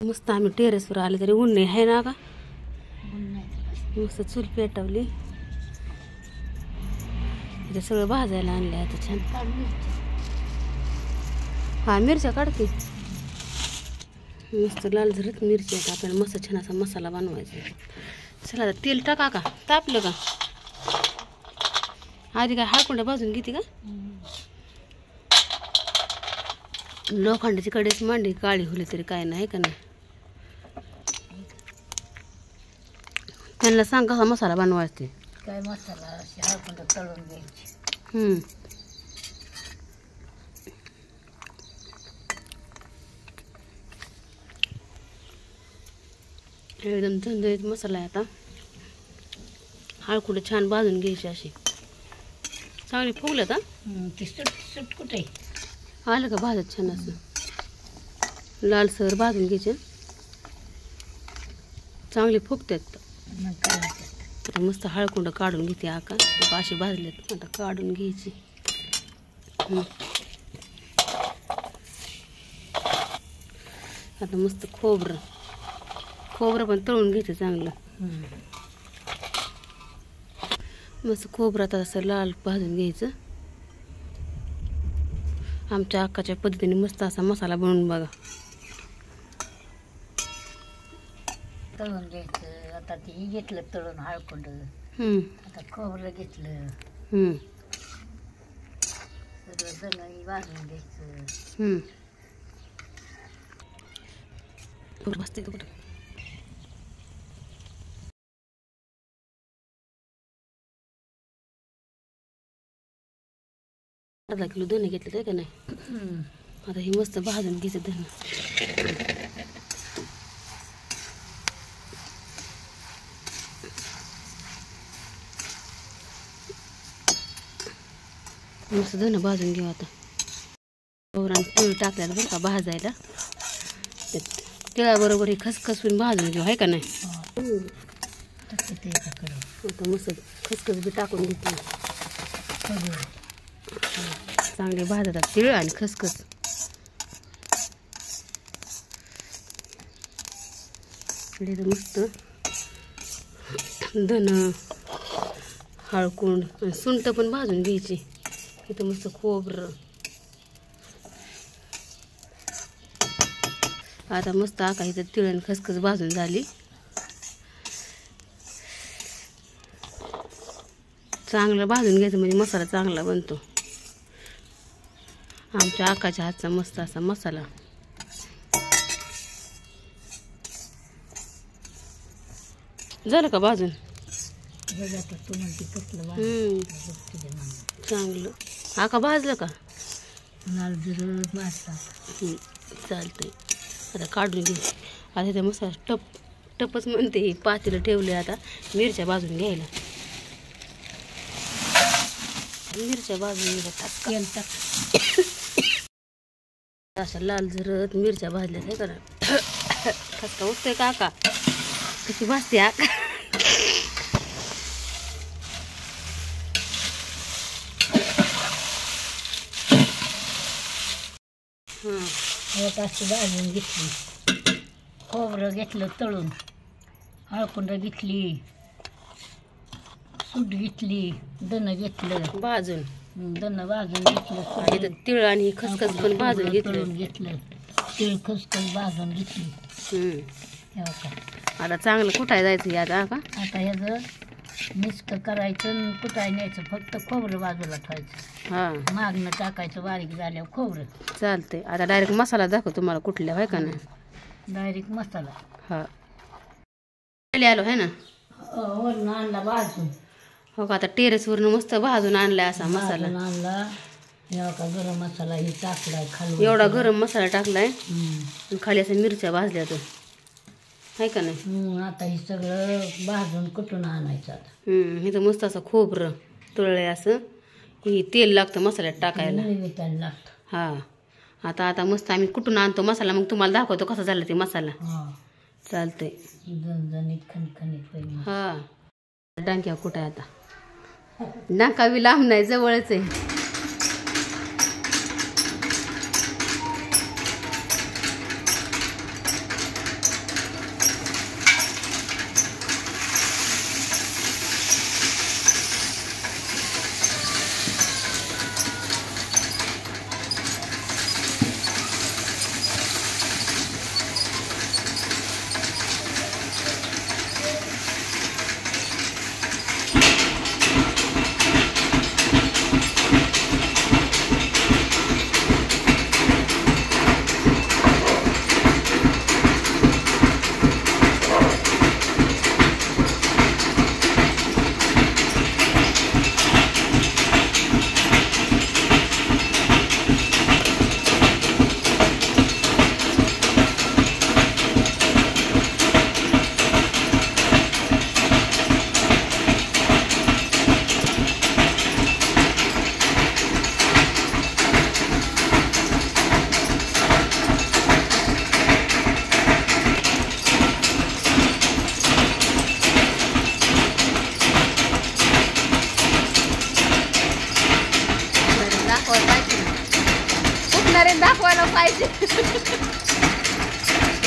मस्त आम्ही टेरेसवर आले तरी ऊन नाही आहे ना का. मस्त चूल पेटवली. इथे सगळं भाजायला आणलं आता छान. हा मिरच्या काढते. मस्त लाल झरत मिरची आता आपल्याला मस्त छान असा मसाला बनवायचा. चला आता तेल टाका का तापलं का आधी काय हाळकुंड भाजून घेते का. लोखंडाची कडेच मांडी काळी होली तरी काय नाही का नाही. त्यांना सांग कसा मसाला बनवायचा. काय मसाला हाळकुंड तळून घ्यायची. एकदम झणझणीत मसाला आहे. आता हाळकुंड छान भाजून घ्यायची अशी चांगली फुगलं का. ती सुट कुठे आलं का भाजत छान असं लालसर भाजून घ्यायचे. चांगली फुगतात. मग काय आता मस्त हाळकुंड काढून घेते आका. अशी भाजलेत आता काढून घ्यायची. आता मस्त खोबरं पण तळून घ्यायचं चांगलं. मस्त खोबरं आता असं लाल भाजून घ्यायचं. आमच्या अक्काच्या पद्धतीने मस्त असा मसाला बनवून बघा. तळून घ्यायचं. आता ते घेतलं तळून हाळकुंड. आता खोबरं घेतलं. सगळं जण भाजून घ्यायचं. बसते कुठं अर्धा किलो धने घेतले ते का नाही. आता हे मस्त भाजून घ्यायचं धने. मस्त धने भाजून घेऊ आता. तीळ टाकल्याला बरं का भाजायला. तिळाबरोबर हे खसखसून भाजून घेऊ आहे का नाही. आता मस्त खसखस बी टाकून घेते. चांगले भाजतात तीळ आणि खसखस. मस्त धन हळकुंड सुंठ पण भाजून घ्यायची. इथं मस्त खोबरं. आता मस्त आका इथं तीळ आणि खसखस भाजून झाली. चांगलं भाजून घ्यायचं म्हणजे मसाला चांगला बनतो. आमच्या आकाच्या हातचा मस्त असा मसाला. झालं का भाजून. चांगलं आका भाजलं का. लाल जरत भाजतात. चालतंय आता काढून घे. आता त्या मसाला टपच म्हणते. पातेलं ठेवले आता मिरच्या भाजून घ्यायला. मिरच्या भाजून तेल टाक. अशा लाल झरत मिरच्या भाजल्यात आहे का. खसका उठतोय का आका कशी भाजते आका. अशी भाजून घेतली. खोबरं घेतलं तळून. हळकुंड घेतली. सूट घेतली. धन घेतलं भाजून. धन भाजून घेतलं. तीळ आणि खसखस पण भाजून घेतलं. तीळ खसखस भाजून घेतली. आता चांगलं कुठाय जायचं आता का. आता ह्याचं मिक्स करायचं कुठाय न्यायचं. फक्त खोबरं बाजूला ठेवायचं. मागणं टाकायचं बारीक झाल्यावर खोबरं. चालतंय आता डायरेक्ट मसाला दाखव तुम्हाला कुठल्या आहे का नाही. डायरेक्ट मसाला. आलो आहे ना. वरून आणला भाजून. हो का आता टेरेसवरून मस्त भाजून आणलाय असा मसाला. आणला गरम मसाला हे टाकलाय खाली. एवढा गरम मसाला टाकलाय. खाली असं मिरच्या भाजल्या तर आहे का नाही. आता हे सगळं भाजून कुठून आणायचं. आता इथं मस्त असं खोबरं तळलंय असं. तेल लागतं मसाल्यात टाकायला. लागतं. आता आता मस्त आम्ही कुठून आणतो मसाला मग तुम्हाला दाखवतो कसा झाला ते मसाला. चालतंय. डांक्या कुठं आहे आता. डांका बी लांब नाही जवळच आहे. पाहिजे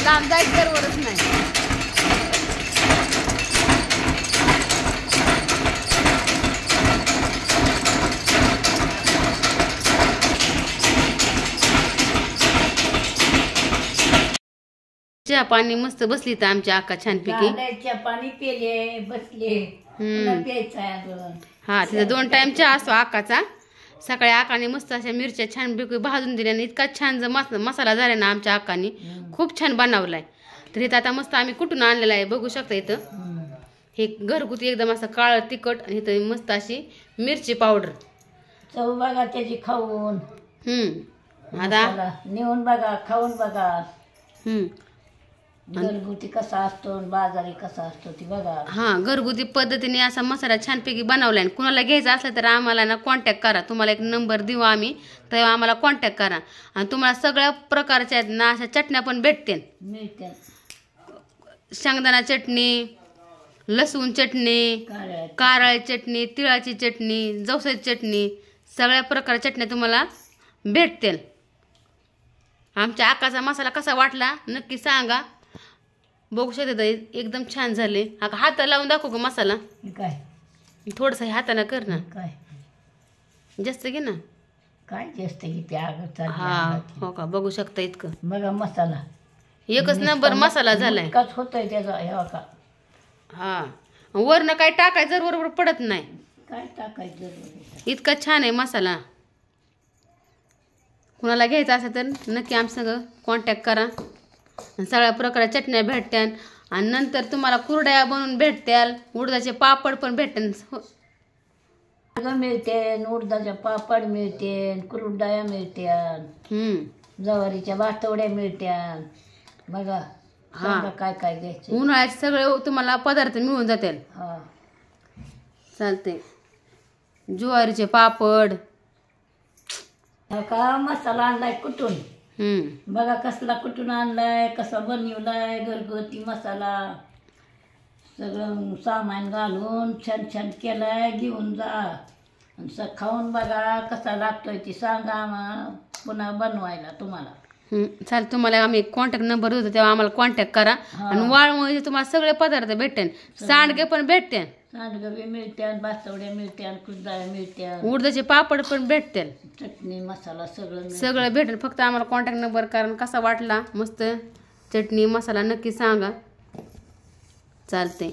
लांब जायचं बरोबरच नाही. चहा पाणी मस्त बसली तर आमच्या आका छानपैकी. चहा पाणी पेले बसले. प्यायचं आहे अजून. हा तिथं 2 टाइम चहा असतो आकाचा. सकाळी आकाने मस्त अशा मिरच्या छानपैकी भाजून दिल्या आणि इतका छान मसाला झाला ना आमच्या आकाने. खूप छान बनवलाय. तर इथं आता मस्त आम्ही कुठून आणलेला आहे बघू शकता. इथं हे घरगुती एकदम असं काळं तिखट आणि इथं मस्त अशी मिरची पावडर. चव बघा त्याची खाऊन. आता नेऊन बघा खाऊन बघा. घरगुती कसा असतो बाजारी कसा असतो ती बघा. हा घरगुती पद्धतीने असा मसाला छानपैकी बनवलाय. कुणाला घ्यायचा असला तर आम्हाला ना कॉन्टॅक्ट करा. तुम्हाला एक नंबर देऊ आम्ही तेव्हा आम्हाला कॉन्टॅक्ट करा. आणि तुम्हाला सगळ्या प्रकारच्या ना अशा चटण्या पण भेटतील. शेंगदाणा चटणी, लसूण चटणी, कारळी चटणी, तिळाची चटणी, जवसाची चटणी, सगळ्या प्रकारच्या चटण्या तुम्हाला भेटतील. आमच्या आकाचा मसाला कसा वाटला नक्की सांगा. बघू शकता एकदम छान झाले. हात लावून दाखव का मसाला. काय थोडस हाताने कर ना. काय जास्त घे ना. काय जास्त घेते. हा हो का बघू शकता इतकं बघा मसाला एकच नंबर मसाला झालाय. होतोय त्याचा हे का. हा वरनं काय टाकायचं बरोबर पडत नाही. काय टाकायचं इतका छान आहे मसाला. कुणाला घ्यायचा असेल तर नक्की आमच्या संग कॉन्टॅक्ट करा. सगळ्या प्रकारच्या चटण्या भेटत्यान आणि नंतर तुम्हाला कुरड्या बनवून भेटत्याल. उडदाचे पापड पण भेटत्यान. मिळते उडदाचे पापड मिळते, कुरड्या मिळत्यात, ज्वारीच्या भातवड्या मिळत्यात. बघा सांगा काय काय घ्यायचं. उन्हाळ्याचे सगळे तुम्हाला पदार्थ मिळून जातील. हा चालते. ज्वारीचे पापड. का मसाला आणलाय कुठून. बघा कसला कुठून आणलाय कसा बनवलाय. घरगुती मसाला सगळं सामान घालून छान छान केलाय. घेऊन जा आणि खाऊन बघा कसा लागतोय ती सांगा पुन्हा बनवायला तुम्हाला. चालेल. तुम्हाला आम्ही कॉन्टॅक्ट नंबर देतो तेव्हा आम्हाला कॉन्टॅक्ट करा. आणि वाळमुळे तुम्हाला सगळे पदार्थ भेटतील. सांडगे पण भेटतील. सांडगे मिळत्यात, भातवड्या मिळत्यात, कुरड्या मिळत्यात, उडदाचे पापड पण भेटतील. चटणी मसाला सगळं भेटेल. फक्त आम्हाला कॉन्टॅक्ट नंबर कारण कसा वाटला मस्त चटणी मसाला नक्की सांगा. चालते.